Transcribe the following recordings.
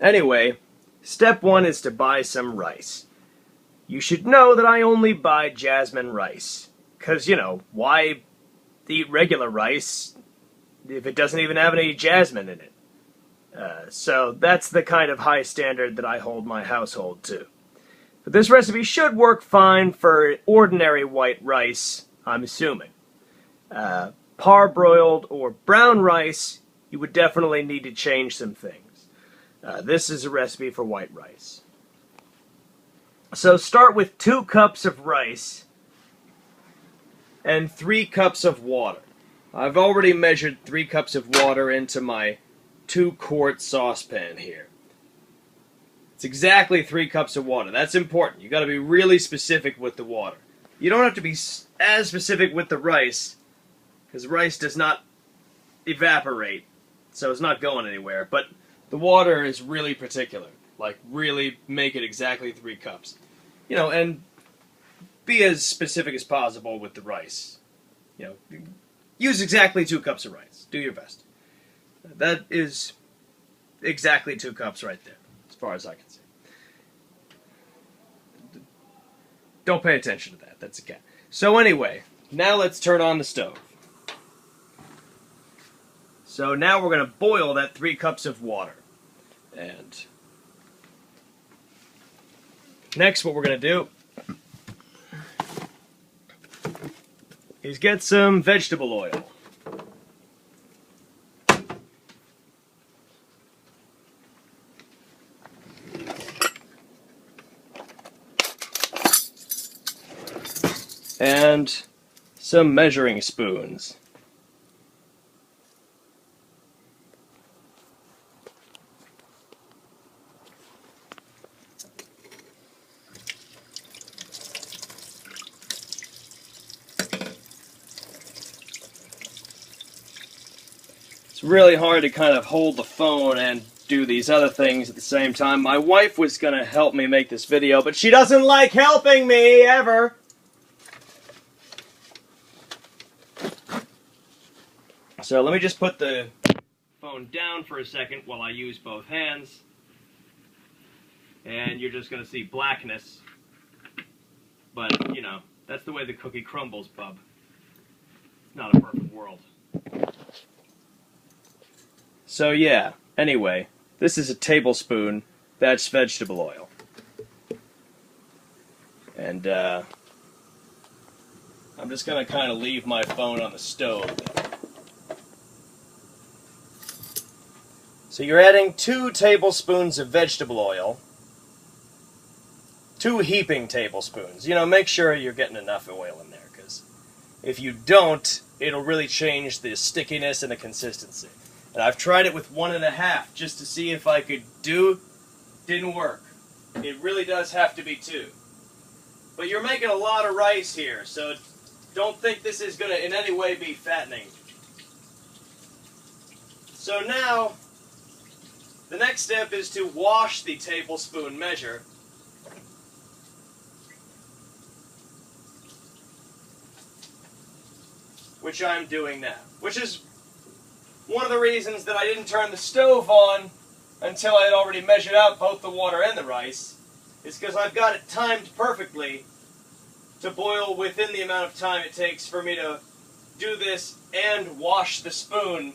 Anyway, step one is to buy some rice. You should know that I only buy jasmine rice. Because, why eat regular rice if it doesn't even have any jasmine in it? So that's the kind of high standard that I hold my household to. But this recipe should work fine for ordinary white rice, I'm assuming. Parboiled or brown rice, you would definitely need to change some things. This is a recipe for white rice. So start with 2 cups of rice and 3 cups of water. I've already measured 3 cups of water into my 2-quart saucepan here. It's exactly 3 cups of water. That's important. You got to be really specific with the water. You don't have to be as specific with the rice, because rice does not evaporate, so it's not going anywhere. But the water is really particular. Like, really make it exactly 3 cups. And be as specific as possible with the rice. Use exactly 2 cups of rice. Do your best. That is exactly 2 cups right there, as far as I can see. Don't pay attention to that. That's a cat. So anyway, now let's turn on the stove. So now we're going to boil that 3 cups of water. And next what we're going to do is get some vegetable oil. And some measuring spoons. It's really hard to kind of hold the phone and do these other things at the same time. My wife was going to help me make this video, but she doesn't like helping me, ever. So let me just put the phone down for a second while I use both hands. And you're just going to see blackness. But, that's the way the cookie crumbles, bub. It's not a perfect world. So yeah, anyway, this is a tablespoon. That's vegetable oil. And I'm just going to kind of leave my phone on the stove. So you're adding 2 tablespoons of vegetable oil. 2 heaping tablespoons. Make sure you're getting enough oil in there, because if you don't, it'll really change the stickiness and the consistency. And I've tried it with 1.5 just to see if I could do. Didn't work. It really does have to be 2. But you're making a lot of rice here, so don't think this is going to in any way be fattening. So now, the next step is to wash the tablespoon measure. Which I'm doing now. Which is one of the reasons that I didn't turn the stove on until I had already measured out both the water and the rice. Is because I've got it timed perfectly to boil within the amount of time it takes for me to do this and wash the spoon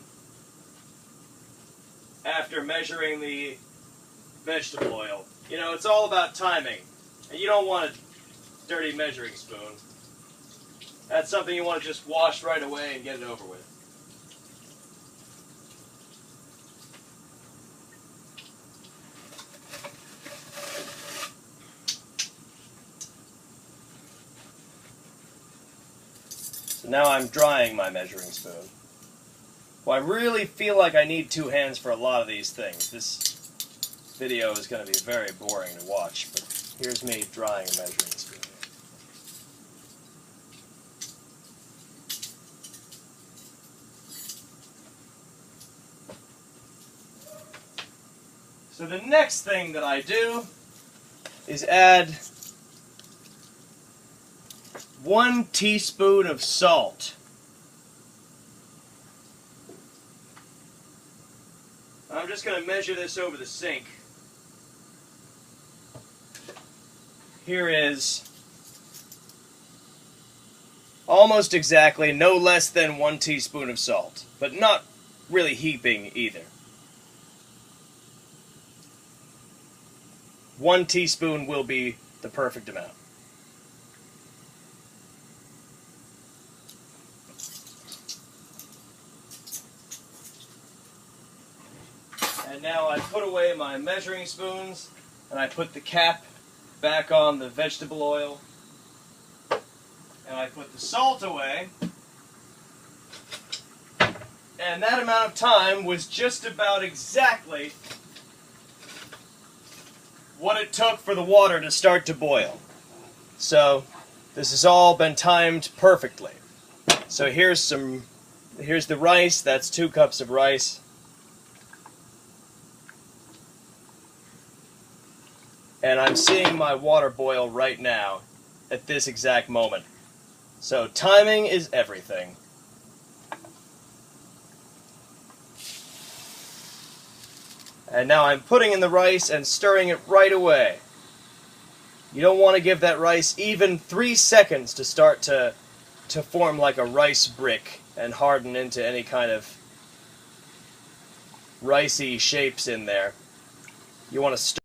after measuring the vegetable oil. It's all about timing. And you don't want a dirty measuring spoon. That's something you want to just wash right away and get it over with. So now I'm drying my measuring spoon. Well, I really feel like I need 2 hands for a lot of these things. This video is going to be very boring to watch, but here's me drying a measuring spoon. So the next thing that I do is add 1 teaspoon of salt. I'm just going to measure this over the sink here is almost exactly no less than 1 teaspoon of salt, but not really heaping either. 1 teaspoon will be the perfect amount. And now I put away my measuring spoons, and I put the cap back on the vegetable oil, and I put the salt away, and that amount of time was just about exactly what it took for the water to start to boil. So this has all been timed perfectly. So here's the rice. That's 2 cups of rice. And I'm seeing my water boil right now at this exact moment. So timing is everything. And now I'm putting in the rice and stirring it right away. You don't want to give that rice even 3 seconds to start to form like a rice brick and harden into any kind of ricey shapes in there. You want to stir